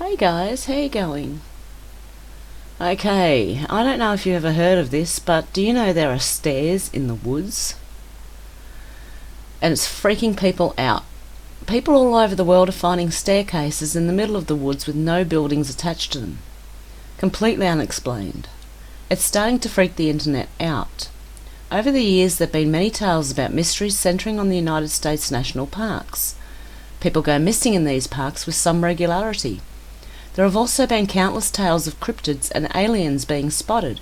Hey guys, how you going? Okay, I don't know if you ever heard of this, but do you know there are stairs in the woods? And it's freaking people out. People all over the world are finding staircases in the middle of the woods with no buildings attached to them. Completely unexplained. It's starting to freak the internet out. Over the years there have been many tales about mysteries centering on the United States national parks. People go missing in these parks with some regularity. There have also been countless tales of cryptids and aliens being spotted.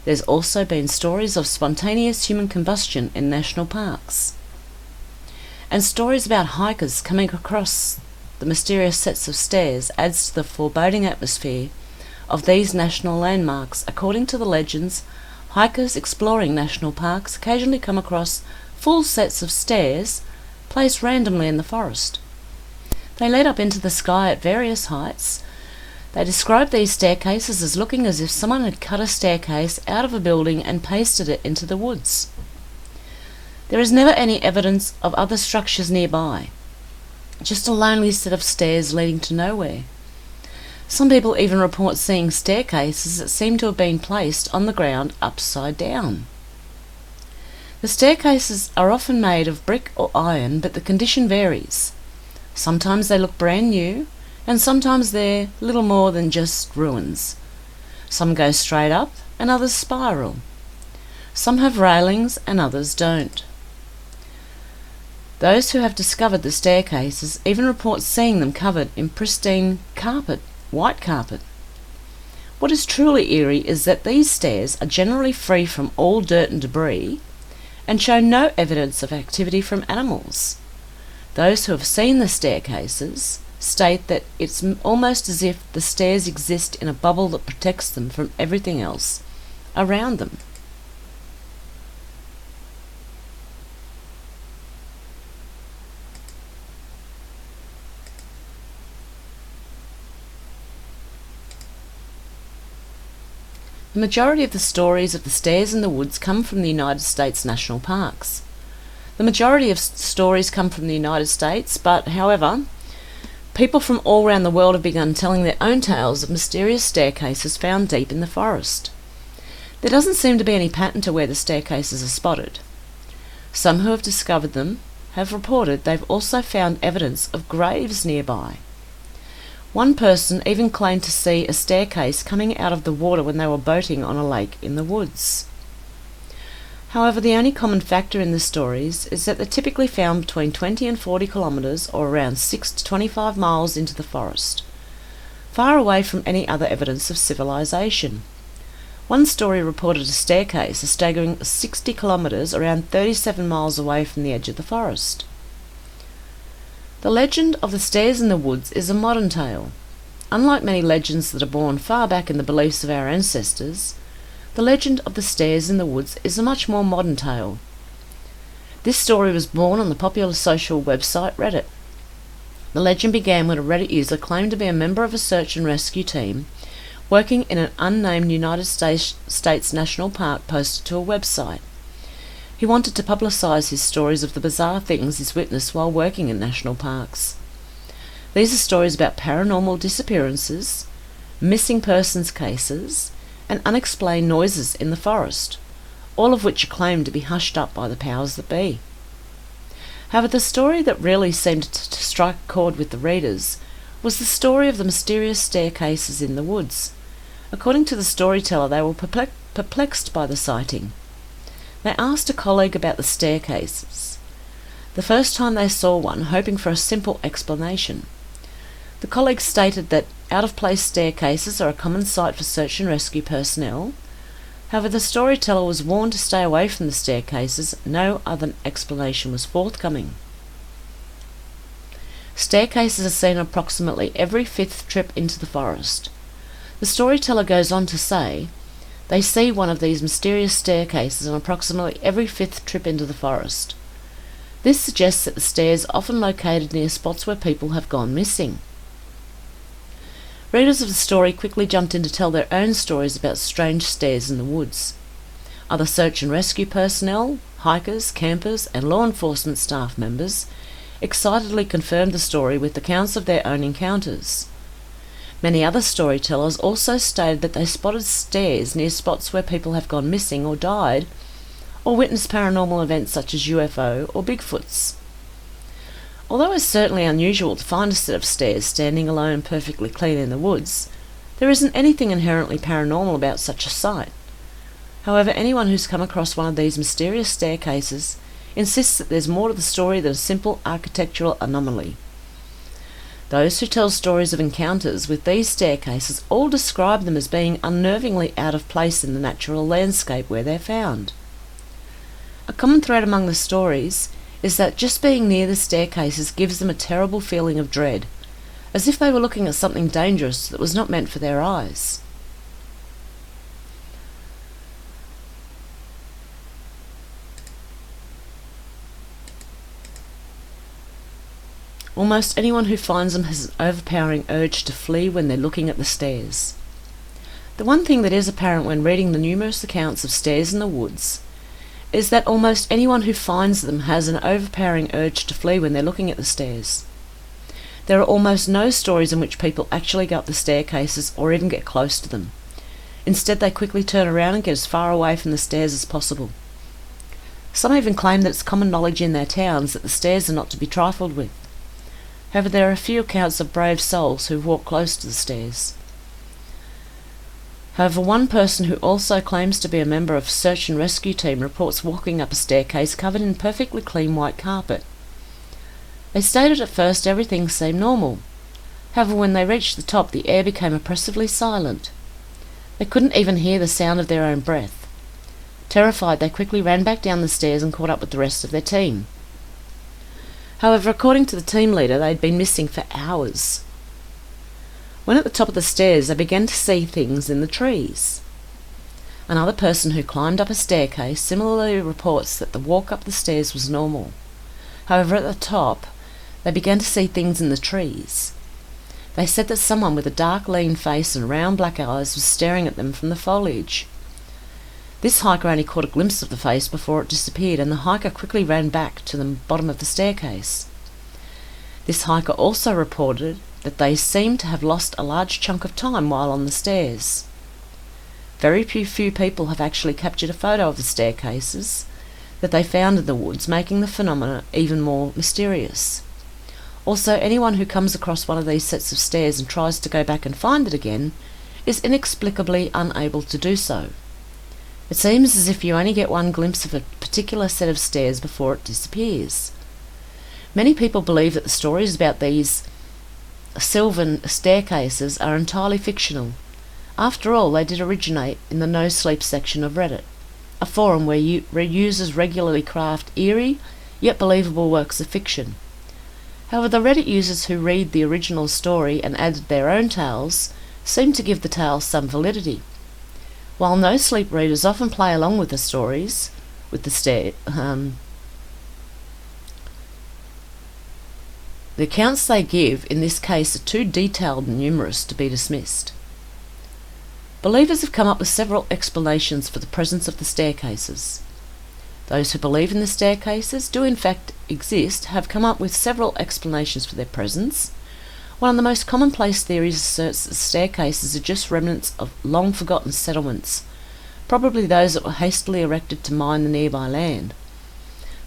There's also been stories of spontaneous human combustion in national parks. And stories about hikers coming across the mysterious sets of stairs adds to the foreboding atmosphere of these national landmarks. According to the legends, hikers exploring national parks occasionally come across full sets of stairs placed randomly in the forest. They lead up into the sky at various heights. They describe these staircases as looking as if someone had cut a staircase out of a building and pasted it into the woods. There is never any evidence of other structures nearby, just a lonely set of stairs leading to nowhere. Some people even report seeing staircases that seem to have been placed on the ground upside down. The staircases are often made of brick or iron, but the condition varies. Sometimes they look brand new, and sometimes they're little more than just ruins. Some go straight up, and others spiral. Some have railings, and others don't. Those who have discovered the staircases even report seeing them covered in pristine carpet, white carpet. What is truly eerie is that these stairs are generally free from all dirt and debris, and show no evidence of activity from animals. Those who have seen the staircases state that it's almost as if the stairs exist in a bubble that protects them from everything else around them. The majority of the stories of the stairs in the woods come from the United States national parks. The majority of stories come from the United States, but, however, people from all around the world have begun telling their own tales of mysterious staircases found deep in the forest. There doesn't seem to be any pattern to where the staircases are spotted. Some who have discovered them have reported they've also found evidence of graves nearby. One person even claimed to see a staircase coming out of the water when they were boating on a lake in the woods. However, the only common factor in the stories is that they're typically found between 20 and 40 kilometres, or around 6 to 25 miles into the forest, far away from any other evidence of civilization. One story reported a staircase a staggering 60 kilometres, around 37 miles away from the edge of the forest. The legend of the stairs in the woods is a modern tale. Unlike many legends that are born far back in the beliefs of our ancestors, the legend of the stairs in the woods is a much more modern tale. This story was born on the popular social website Reddit. The legend began when a Reddit user claimed to be a member of a search and rescue team working in an unnamed United States national park posted to a website. He wanted to publicise his stories of the bizarre things he's witnessed while working in national parks. These are stories about paranormal disappearances, missing persons cases, and unexplained noises in the forest, all of which are claimed to be hushed up by the powers that be. However, the story that really seemed to strike a chord with the readers was the story of the mysterious staircases in the woods. According to the storyteller, they were perplexed by the sighting. They asked a colleague about the staircases, the first time they saw one, hoping for a simple explanation. The colleague stated that out-of-place staircases are a common sight for search and rescue personnel. However, the storyteller was warned to stay away from the staircases. No other explanation was forthcoming. Staircases are seen approximately every 5th trip into the forest. The storyteller goes on to say they see one of these mysterious staircases on approximately every 5th trip into the forest. This suggests that the stairs are often located near spots where people have gone missing. Readers of the story quickly jumped in to tell their own stories about strange stairs in the woods. Other search and rescue personnel, hikers, campers, and law enforcement staff members excitedly confirmed the story with accounts of their own encounters. Many other storytellers also stated that they spotted stairs near spots where people have gone missing or died, or witnessed paranormal events such as UFO or Bigfoots. Although it's certainly unusual to find a set of stairs standing alone perfectly clean in the woods, there isn't anything inherently paranormal about such a sight. However, anyone who's come across one of these mysterious staircases insists that there's more to the story than a simple architectural anomaly. Those who tell stories of encounters with these staircases all describe them as being unnervingly out of place in the natural landscape where they're found. A common thread among the stories is that just being near the staircases gives them a terrible feeling of dread, as if they were looking at something dangerous that was not meant for their eyes. Almost anyone who finds them has an overpowering urge to flee when they're looking at the stairs. The one thing that is apparent when reading the numerous accounts of stairs in the woods is that almost anyone who finds them has an overpowering urge to flee when they're looking at the stairs. There are almost no stories in which people actually go up the staircases or even get close to them. Instead, they quickly turn around and get as far away from the stairs as possible. Some even claim that it's common knowledge in their towns that the stairs are not to be trifled with. However, there are a few accounts of brave souls who walk close to the stairs. However, one person who also claims to be a member of a search and rescue team reports walking up a staircase covered in perfectly clean white carpet. They stated at first everything seemed normal. However, when they reached the top, the air became oppressively silent. They couldn't even hear the sound of their own breath. Terrified, they quickly ran back down the stairs and caught up with the rest of their team. However, according to the team leader, they'd been missing for hours. When at the top of the stairs, they began to see things in the trees. Another person who climbed up a staircase similarly reports that the walk up the stairs was normal. However, at the top, they began to see things in the trees. They said that someone with a dark, lean face and round black eyes was staring at them from the foliage. This hiker only caught a glimpse of the face before it disappeared, and the hiker quickly ran back to the bottom of the staircase. This hiker also reported that they seemed to have lost a large chunk of time while on the stairs. Very few people have actually captured a photo of the staircases that they found in the woods, making the phenomena even more mysterious. Also, anyone who comes across one of these sets of stairs and tries to go back and find it again is inexplicably unable to do so. It seems as if you only get one glimpse of a particular set of stairs before it disappears. Many people believe that the stories about these sylvan staircases are entirely fictional. After all, they did originate in the No Sleep section of Reddit, a forum where users regularly craft eerie yet believable works of fiction. However, the Reddit users who read the original story and added their own tales seem to give the tales some validity. While No Sleep readers often play along with the stories, the accounts they give in this case are too detailed and numerous to be dismissed. Believers have come up with several explanations for the presence of the staircases. Those who believe in the staircases do in fact exist have come up with several explanations for their presence. One of the most commonplace theories asserts that the staircases are just remnants of long-forgotten settlements, probably those that were hastily erected to mine the nearby land.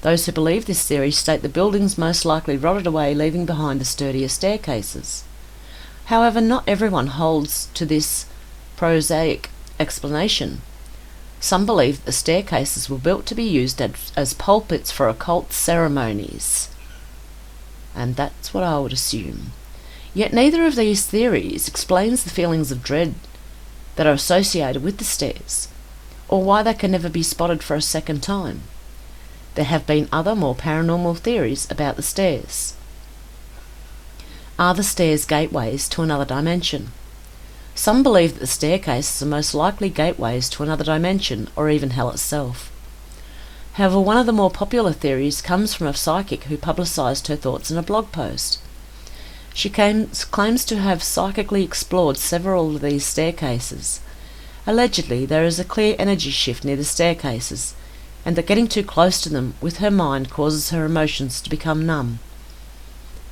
Those who believe this theory state the buildings most likely rotted away, leaving behind the sturdier staircases. However, not everyone holds to this prosaic explanation. Some believe that the staircases were built to be used as pulpits for occult ceremonies. And that's what I would assume. Yet neither of these theories explains the feelings of dread that are associated with the stairs, or why they can never be spotted for a second time. There have been other more paranormal theories about the stairs. Are the stairs gateways to another dimension? Some believe that the staircases are most likely gateways to another dimension, or even hell itself. However, one of the more popular theories comes from a psychic who publicised her thoughts in a blog post. She claims to have psychically explored several of these staircases. Allegedly, there is a clear energy shift near the staircases, and that getting too close to them with her mind causes her emotions to become numb.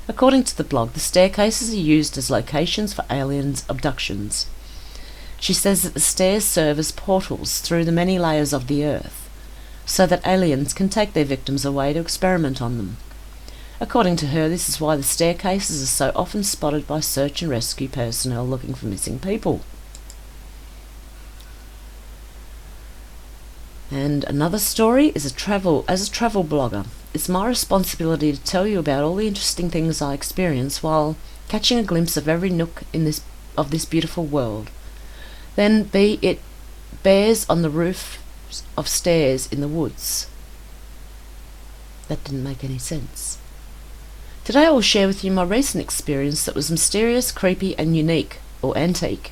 According to the blog, the staircases are used as locations for aliens' abductions. She says that the stairs serve as portals through the many layers of the earth, so that aliens can take their victims away to experiment on them. According to her, this is why the staircases are so often spotted by search and rescue personnel looking for missing people. And another story is as a travel blogger. It's my responsibility to tell you about all the interesting things I experience while catching a glimpse of every nook of this beautiful world. Then be it bears on the roof of stairs in the woods. That didn't make any sense. Today I will share with you my recent experience that was mysterious, creepy and unique, or antique.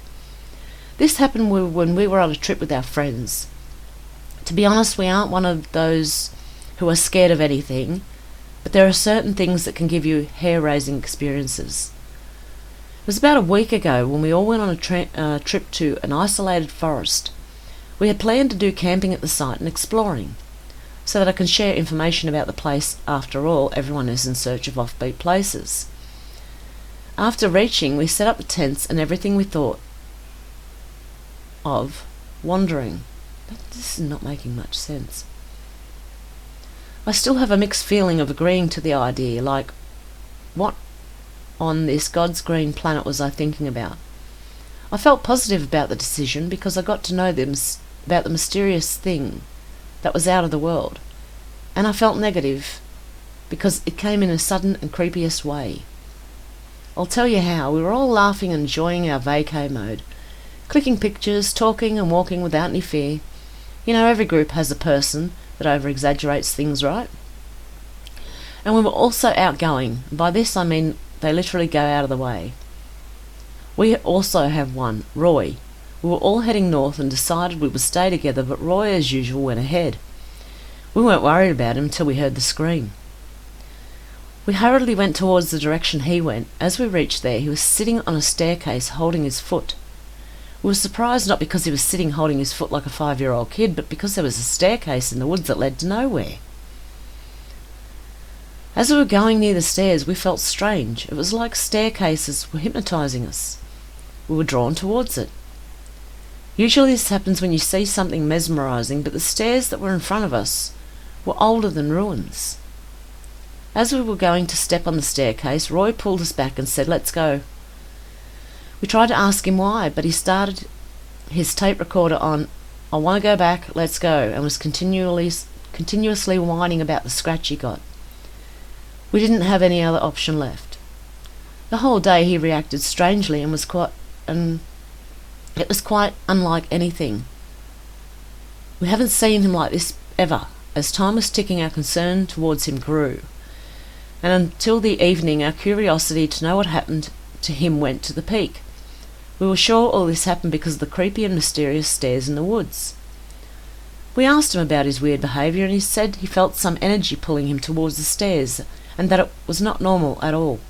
This happened when we were on a trip with our friends. To be honest, we aren't one of those who are scared of anything, but there are certain things that can give you hair-raising experiences. It was about a week ago when we all went on a trip to an isolated forest. We had planned to do camping at the site and exploring, so that I can share information about the place. After all, everyone is in search of offbeat places. After reaching, we set up the tents and everything we thought of wandering. But this is not making much sense. I still have a mixed feeling of agreeing to the idea, like, what on this God's green planet was I thinking about? I felt positive about the decision because I got to know about the mysterious thing that was out of the world, and I felt negative because it came in a sudden and creepiest way. I'll tell you how. We were all laughing and enjoying our vacay mode, clicking pictures, talking and walking without any fear. You know, every group has a person that over-exaggerates things, right? And we were also outgoing. By this I mean they literally go out of the way. We also have one, Roy. We were all heading north and decided we would stay together, but Roy, as usual, went ahead. We weren't worried about him until we heard the scream. We hurriedly went towards the direction he went. As we reached there, he was sitting on a staircase holding his foot. We were surprised not because he was sitting holding his foot like a 5-year-old kid, but because there was a staircase in the woods that led to nowhere. As we were going near the stairs, we felt strange. It was like staircases were hypnotising us. We were drawn towards it. Usually this happens when you see something mesmerising, but the stairs that were in front of us were older than ruins. As we were going to step on the staircase, Roy pulled us back and said, "Let's go." We tried to ask him why, but he started his tape recorder on, "I want to go back, let's go," and was continuously whining about the scratch he got. We didn't have any other option left. The whole day he reacted strangely and it was quite unlike anything. We haven't seen him like this ever. As time was ticking, our concern towards him grew, and until the evening our curiosity to know what happened to him went to the peak. We were sure all this happened because of the creepy and mysterious stairs in the woods. We asked him about his weird behaviour, and he said he felt some energy pulling him towards the stairs, and that it was not normal at all.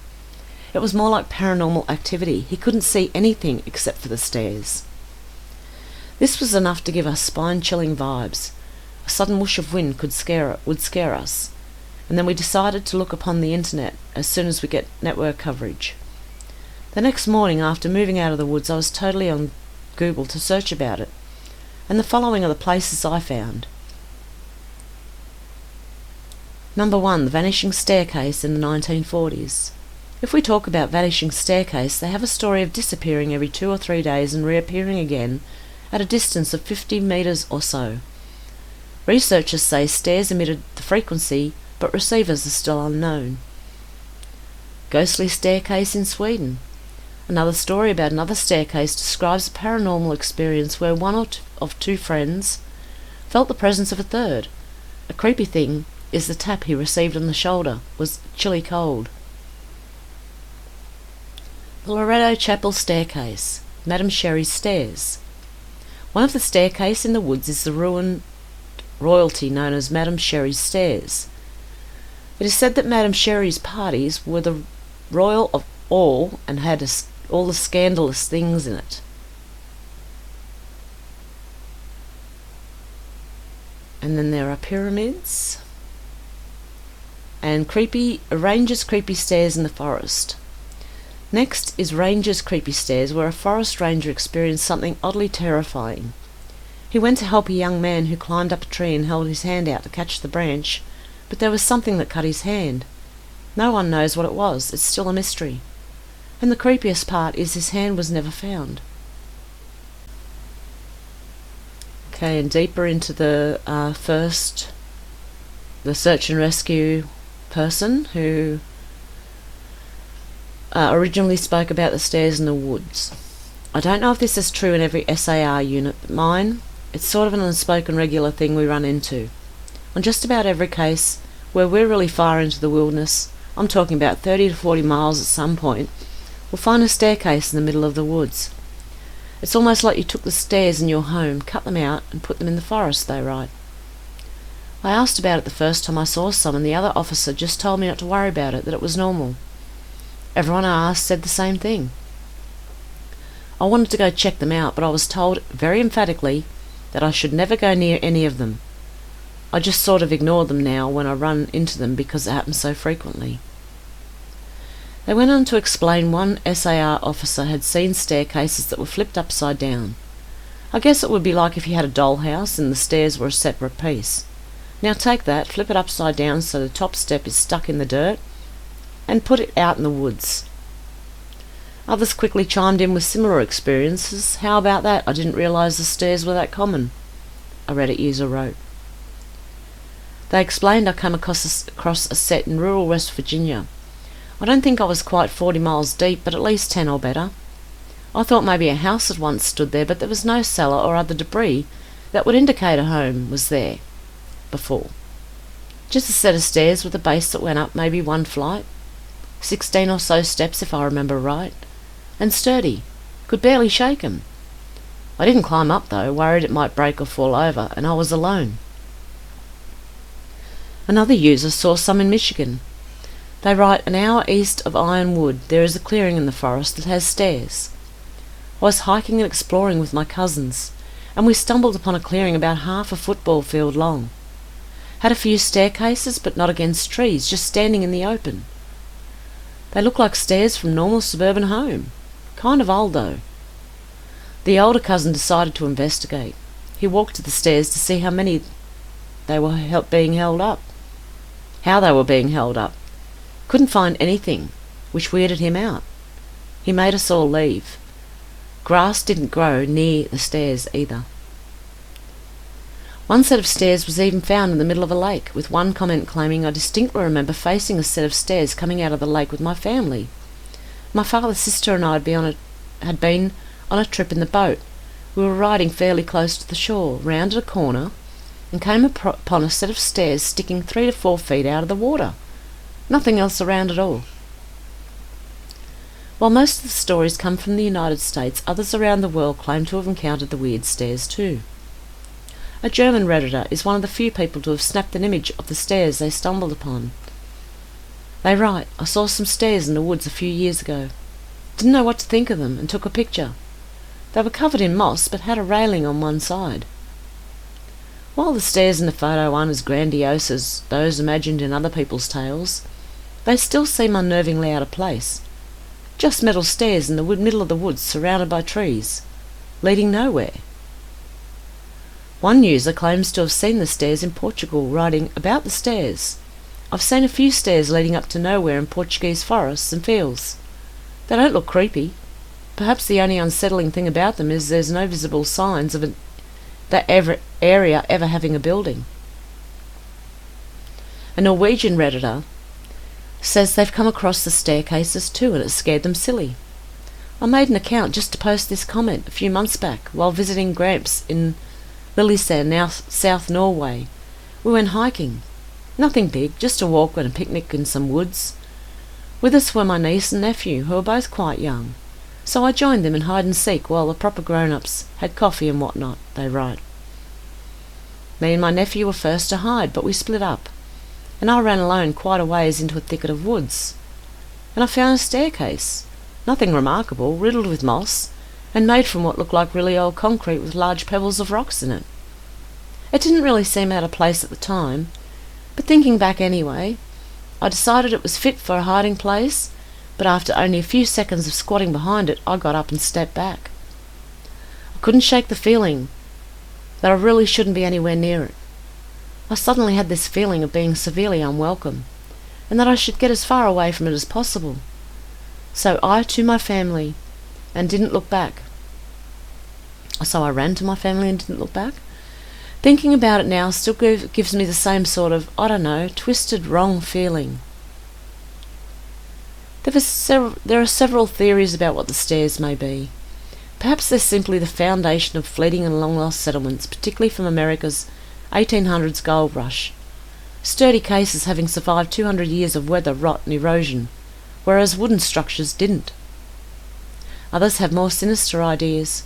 It was more like paranormal activity. He couldn't see anything except for the stairs. This was enough to give us spine-chilling vibes. A sudden whoosh of wind would scare us, and then we decided to look upon the internet as soon as we get network coverage. The next morning, after moving out of the woods, I was totally on Google to search about it, and the following are the places I found. Number 1, the Vanishing Staircase in the 1940s. If we talk about Vanishing Staircase, they have a story of disappearing every 2 or 3 days and reappearing again at a distance of 50 metres or so. Researchers say stairs emitted the frequency, but receivers are still unknown. Ghostly Staircase in Sweden. Another story about another staircase describes a paranormal experience where one of two friends felt the presence of a third. A creepy thing is the tap he received on the shoulder was chilly cold. The Loretto Chapel Staircase, Madame Sherry's Stairs. One of the staircase in the woods is the ruined royalty known as Madame Sherry's Stairs. It is said that Madame Sherry's parties were the royal of all and had all the scandalous things in it. And then there are pyramids. and Ranger's creepy stairs in the forest. Next is Ranger's creepy stairs, where a forest ranger experienced something oddly terrifying. He went to help a young man who climbed up a tree and held his hand out to catch the branch, but there was something that cut his hand. No one knows what it was. It's still a mystery. And the creepiest part is his hand was never found. Okay, and deeper into the search and rescue person who originally spoke about the stairs in the woods. I don't know if this is true in every SAR unit, but mine, it's sort of an unspoken regular thing we run into. On just about every case where we're really far into the wilderness, I'm talking about 30 to 40 miles at some point, we'll find a staircase in the middle of the woods. It's almost like you took the stairs in your home, cut them out, and put them in the forest, they write. I asked about it the first time I saw some, and the other officer just told me not to worry about it, that it was normal. Everyone I asked said the same thing. I wanted to go check them out, but I was told very emphatically that I should never go near any of them. I just sort of ignore them now when I run into them because it happens so frequently. They went on to explain one SAR officer had seen staircases that were flipped upside down. I guess it would be like if you had a dollhouse and the stairs were a separate piece. Now take that, flip it upside down so the top step is stuck in the dirt, and put it out in the woods. Others quickly chimed in with similar experiences. How about that? I didn't realise the stairs were that common, a Reddit user wrote. They explained I came across a set in rural West Virginia. I don't think I was quite 40 miles deep, but at least 10 or better. I thought maybe a house had once stood there, but there was no cellar or other debris that would indicate a home was there before. Just a set of stairs with a base that went up maybe one flight, 16 or so steps if I remember right, and sturdy, could barely shake 'em. I didn't climb up though, worried it might break or fall over, and I was alone. Another user saw some in Michigan. They write, an hour east of Ironwood there is a clearing in the forest that has stairs. I was hiking and exploring with my cousins, and we stumbled upon a clearing about half a football field long. Had a few staircases, but not against trees, just standing in the open. They look like stairs from a normal suburban home. Kind of old though. The older cousin decided to investigate. He walked to the stairs to see how many they were being held up. How they were being held up. Couldn't find anything, which weirded him out. He made us all leave. Grass didn't grow near the stairs either. One set of stairs was even found in the middle of a lake, with one comment claiming I distinctly remember facing a set of stairs coming out of the lake with my family. My father, sister and I had been on a trip in the boat. We were riding fairly close to the shore, rounded a corner, and came upon a set of stairs sticking 3 to 4 feet out of the water. Nothing else around at all. While most of the stories come from the United States, others around the world claim to have encountered the weird stairs too. A German Redditor is one of the few people to have snapped an image of the stairs they stumbled upon. They write, I saw some stairs in the woods a few years ago. Didn't know what to think of them and took a picture. They were covered in moss but had a railing on one side. While the stairs in the photo aren't as grandiose as those imagined in other people's tales, they still seem unnervingly out of place. Just metal stairs in the middle of the woods surrounded by trees, leading nowhere. One user claims to have seen the stairs in Portugal, writing about the stairs. I've seen a few stairs leading up to nowhere in Portuguese forests and fields. They don't look creepy. Perhaps the only unsettling thing about them is there's no visible signs of that area ever having a building. A Norwegian Redditor says they've come across the staircases too and it scared them silly. I made an account just to post this comment a few months back while visiting Gramps in Lillesand, now South Norway. We went hiking. Nothing big, just a walk and a picnic in some woods. With us were my niece and nephew, who were both quite young. So I joined them in hide and seek while the proper grown-ups had coffee and whatnot, they write. Me and my nephew were first to hide, but we split up, and I ran alone quite a ways into a thicket of woods. And I found a staircase, nothing remarkable, riddled with moss, and made from what looked like really old concrete with large pebbles of rocks in it. It didn't really seem out of place at the time, but thinking back anyway, I decided it was fit for a hiding place, but after only a few seconds of squatting behind it, I got up and stepped back. I couldn't shake the feeling that I really shouldn't be anywhere near it. I suddenly had this feeling of being severely unwelcome, and that I should get as far away from it as possible. So I to my family and didn't look back. So I ran to my family and didn't look back. Thinking about it now still gives me the same sort of, I don't know, twisted, wrong feeling. There are several theories about what the stairs may be. Perhaps they're simply the foundation of fleeting and long-lost settlements, particularly from America's 1800s gold rush. Sturdy cases having survived 200 years of weather, rot and erosion, whereas wooden structures didn't. Others have more sinister ideas.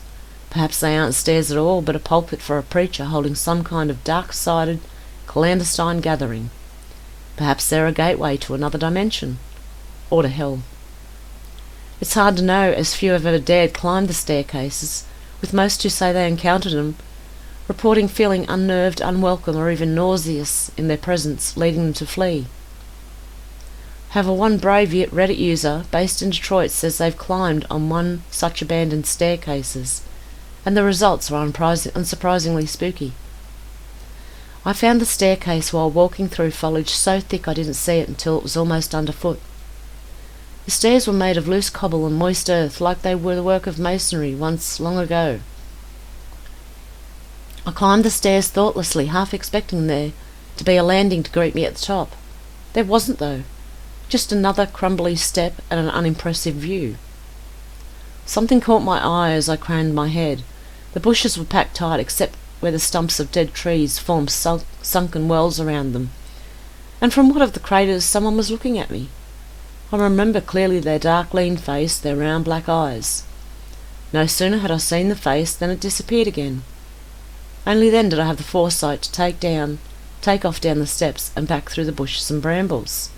Perhaps they aren't stairs at all, but a pulpit for a preacher holding some kind of dark-sided, clandestine gathering. Perhaps they're a gateway to another dimension, or to hell. It's hard to know, as few have ever dared climb the staircases, with most who say they encountered them, reporting feeling unnerved, unwelcome, or even nauseous in their presence, leading them to flee. However, one brave Reddit user based in Detroit says they've climbed on one such abandoned staircases, and the results are unsurprisingly spooky. I found the staircase while walking through foliage so thick I didn't see it until it was almost underfoot. The stairs were made of loose cobble and moist earth, like they were the work of masonry once long ago. I climbed the stairs thoughtlessly, half expecting there to be a landing to greet me at the top. There wasn't, though. Just another crumbly step and an unimpressive view. Something caught my eye as I craned my head. The bushes were packed tight, except where the stumps of dead trees formed sunken wells around them. And from one of the craters someone was looking at me. I remember clearly their dark, lean face, their round black eyes. No sooner had I seen the face than it disappeared again. Only then did I have the foresight to take off down the steps and back through the bushes and brambles.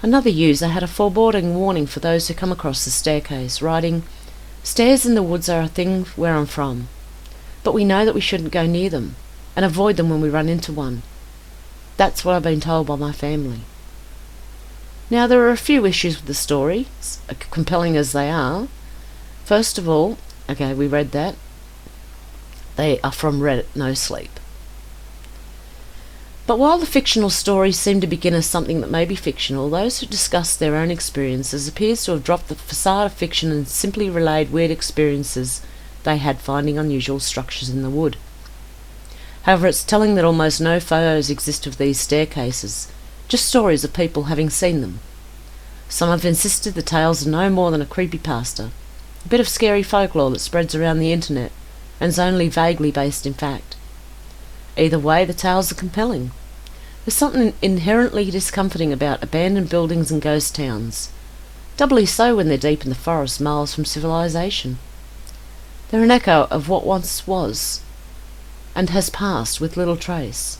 Another user had a foreboding warning for those who come across the staircase, writing, "Stairs in the woods are a thing where I'm from, but we know that we shouldn't go near them, and avoid them when we run into one. That's what I've been told by my family." Now, there are a few issues with the story, compelling as they are. First of all, okay, we read that. They are from Reddit, no sleep. But while the fictional stories seem to begin as something that may be fictional, those who discuss their own experiences appears to have dropped the facade of fiction and simply relayed weird experiences they had finding unusual structures in the wood. However, it's telling that almost no photos exist of these staircases, just stories of people having seen them. Some have insisted the tales are no more than a creepypasta, a bit of scary folklore that spreads around the internet and is only vaguely based in fact. Either way, the tales are compelling. There's something inherently discomforting about abandoned buildings and ghost towns, doubly so when they're deep in the forest, miles from civilization. They're an echo of what once was, and has passed with little trace.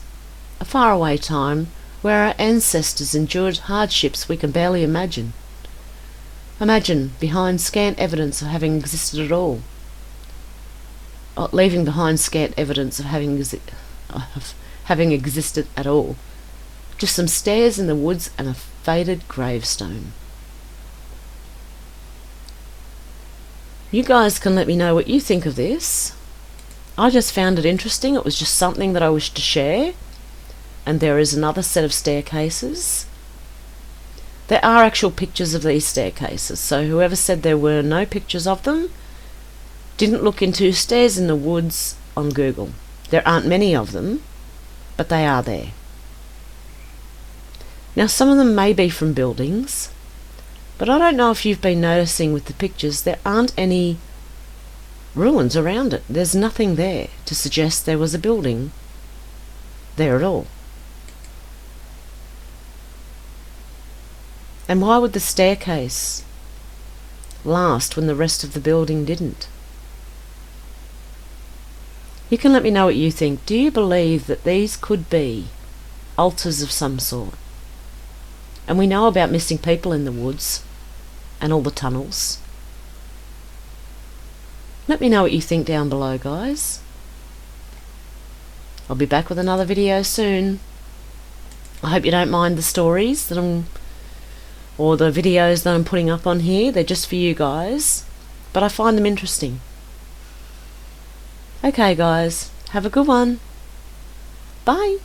A faraway time where our ancestors endured hardships we can barely imagine. Imagine behind scant evidence of having existed at all. Leaving behind scant evidence of having existed at all. Just some stairs in the woods and a faded gravestone. You guys can let me know what you think of this. I just found it interesting. It was just something that I wished to share. And there is another set of staircases. There are actual pictures of these staircases, so whoever said there were no pictures of them didn't look into stairs in the woods on Google. There aren't many of them, but they are there. Now, some of them may be from buildings, but I don't know if you've been noticing with the pictures, there aren't any ruins around it. There's nothing there to suggest there was a building there at all. And why would the staircase last when the rest of the building didn't? You can let me know what you think. Do you believe that these could be altars of some sort? And we know about missing people in the woods and all the tunnels. Let me know what you think down below, guys. I'll be back with another video soon. I hope you don't mind the stories or the videos that I'm putting up on here. They're just for you guys, but I find them interesting. Okay guys, have a good one. Bye.